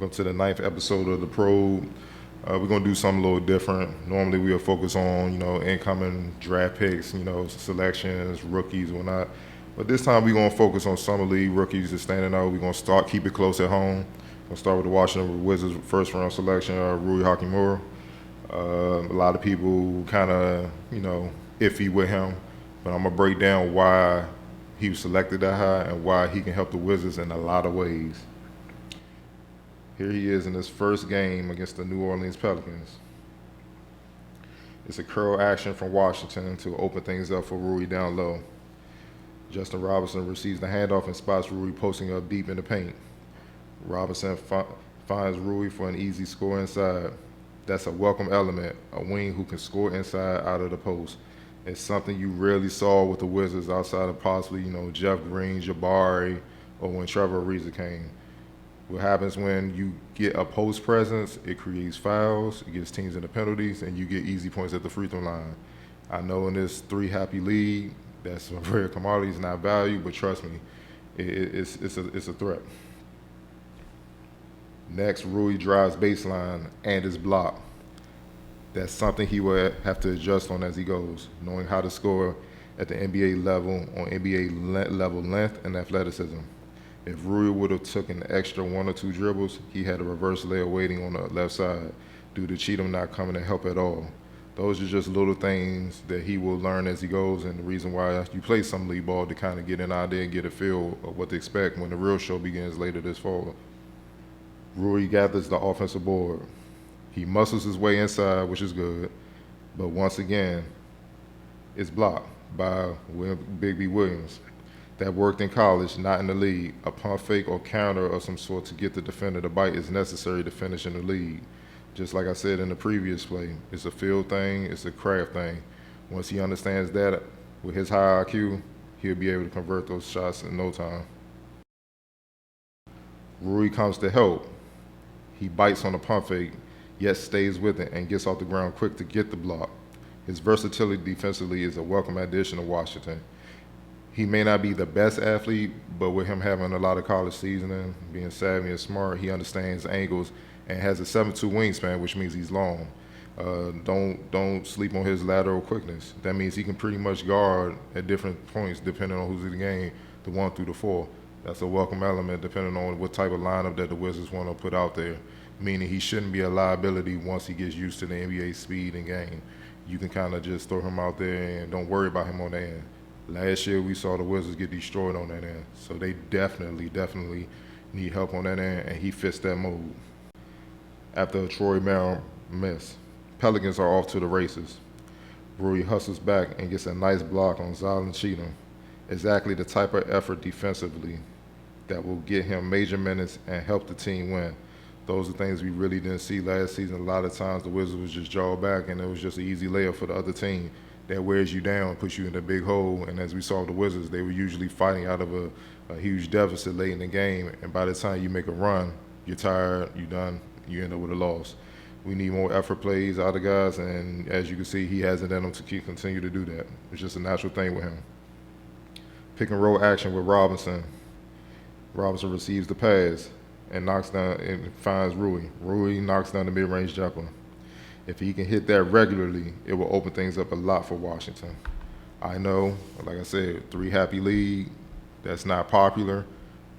Welcome to the ninth episode of the Probe. We're gonna do something a little different. Normally we'll focus on, incoming draft picks, selections, rookies, whatnot. But this time we're gonna focus on summer league rookies that's standing out. We're gonna keep it close at home. We'll start with the Washington Wizards first round selection, Rui Hachimura. A lot of people kind of, iffy with him, but I'm gonna break down why he was selected that high and why he can help the Wizards in a lot of ways. Here he is in his first game against the New Orleans Pelicans. It's a curl action from Washington to open things up for Rui down low. Justin Robinson receives the handoff and spots Rui posting up deep in the paint. Robinson finds Rui for an easy score inside. That's a welcome element, a wing who can score inside out of the post. It's something you rarely saw with the Wizards outside of possibly, Jeff Green, Jabari, or when Trevor Ariza came. What happens when you get a post presence, it creates fouls, it gets teams into penalties, and you get easy points at the free throw line. I know in this three-happy league, that's a rare commodity, it's not value, but trust me, it's a threat. Next, Rui drives baseline and is blocked. That's something he will have to adjust on as he goes, knowing how to score at the NBA level on NBA level length and athleticism. If Rui would have took an extra one or two dribbles, he had a reverse layup waiting on the left side due to Cheatham not coming to help at all. Those are just little things that he will learn as he goes, and the reason why you play some league ball to kind of get an idea and get a feel of what to expect when the real show begins later this fall. Rui gathers the offensive board. He muscles his way inside, which is good, but once again, it's blocked by Big B Williams. That worked in college, not in the league. A pump fake or counter of some sort to get the defender to bite is necessary to finish in the league. Just like I said in the previous play, it's a field thing, it's a craft thing. Once he understands that, with his high IQ, he'll be able to convert those shots in no time. Rui comes to help. He bites on the pump fake, yet stays with it and gets off the ground quick to get the block. His versatility defensively is a welcome addition to Washington. He may not be the best athlete, but with him having a lot of college seasoning, being savvy and smart, he understands angles and has a 7'2" wingspan, which means he's long. Don't sleep on his lateral quickness. That means he can pretty much guard at different points depending on who's in the game, the 1 through the 4. That's a welcome element depending on what type of lineup that the Wizards want to put out there, meaning he shouldn't be a liability once he gets used to the NBA speed and game. You can kind of just throw him out there and don't worry about him on the end. Last year, we saw the Wizards get destroyed on that end, so they definitely need help on that end, and he fits that mold. After a Troy Brown miss, Pelicans are off to the races. Rui hustles back and gets a nice block on Zion Cheatham, exactly the type of effort defensively that will get him major minutes and help the team win. Those are things we really didn't see last season. A lot of times the Wizards was just jaw back, and it was just an easy layup for the other team. That wears you down, puts you in a big hole, and as we saw the Wizards, they were usually fighting out of a huge deficit late in the game, and by the time you make a run, you're tired, you're done, you end up with a loss. We need more effort plays out of guys, and as you can see, he has it in him to continue to do that. It's just a natural thing with him. Pick and roll action with Robinson. Robinson receives the pass and knocks down and finds Rui. Rui knocks down the mid-range jumper. If he can hit that regularly, it will open things up a lot for Washington. I know, like I said, three-happy league, that's not popular,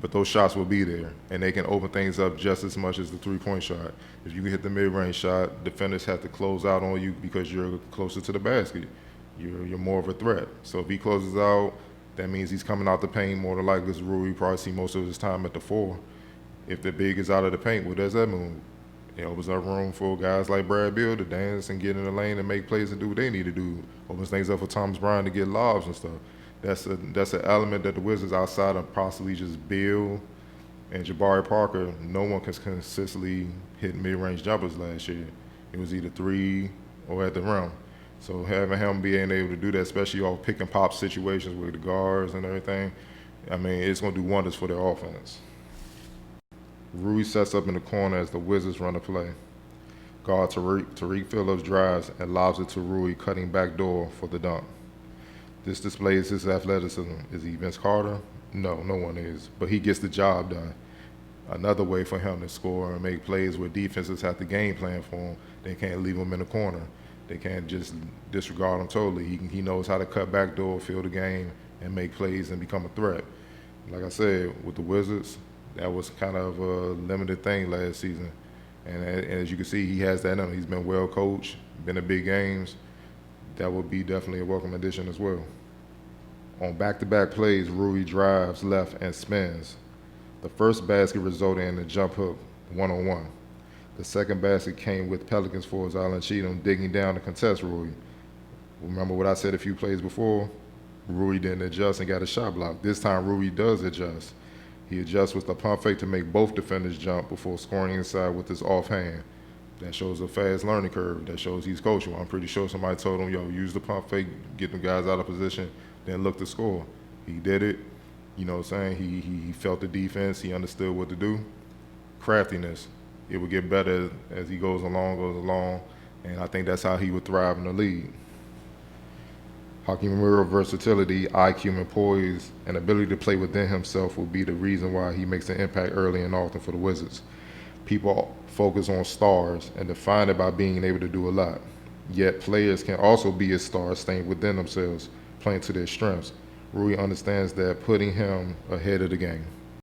but those shots will be there, and they can open things up just as much as the three-point shot. If you can hit the mid-range shot, defenders have to close out on you because you're closer to the basket. You're more of a threat. So if he closes out, that means he's coming out the paint more than likely. Rui, you probably see most of his time at the 4. If the big is out of the paint, what does that mean? It opens up room for guys like Brad Beal to dance and get in the lane and make plays and do what they need to do. Opens things up for Thomas Bryant to get lobs and stuff. That's an element that the Wizards, outside of possibly just Beal and Jabari Parker, no one can consistently hit mid-range jumpers last year. It was either 3 or at the rim. So having him being able to do that, especially off pick and pop situations with the guards and everything, I mean, it's going to do wonders for their offense. Rui sets up in the corner as the Wizards run the play. Guard Tariq Phillips drives and lobs it to Rui, cutting back door for the dunk. This displays his athleticism. Is he Vince Carter? No, no one is, but he gets the job done. another way for him to score and make plays where defenses have to game plan for him. They can't leave him in the corner. They can't just disregard him totally. He knows how to cut back door, fill the game, and make plays and become a threat. Like I said, with the Wizards, that was kind of a limited thing last season. And as you can see, he has that in him. He's been well coached, been in big games. That would be definitely a welcome addition as well. On back-to-back plays, Rui drives left and spins. The first basket resulted in a jump hook, one-on-one. The second basket came with Pelicans forwards Allen Cheatham digging down to contest Rui. Remember what I said a few plays before? Rui didn't adjust and got a shot block. This time Rui does adjust. He adjusts with the pump fake to make both defenders jump before scoring inside with his offhand. That shows a fast learning curve. That shows he's coachable. I'm pretty sure somebody told him, yo, use the pump fake, get them guys out of position, then look to score. He did it. You know what I'm saying? He felt the defense. He understood what to do. Craftiness. It would get better as he goes along, and I think that's how he would thrive in the league. Hachimura versatility, IQ, and poise, and ability to play within himself will be the reason why he makes an impact early and often for the Wizards. People focus on stars and define it by being able to do a lot. Yet players can also be a star staying within themselves, playing to their strengths. Rui understands that, putting him ahead of the game.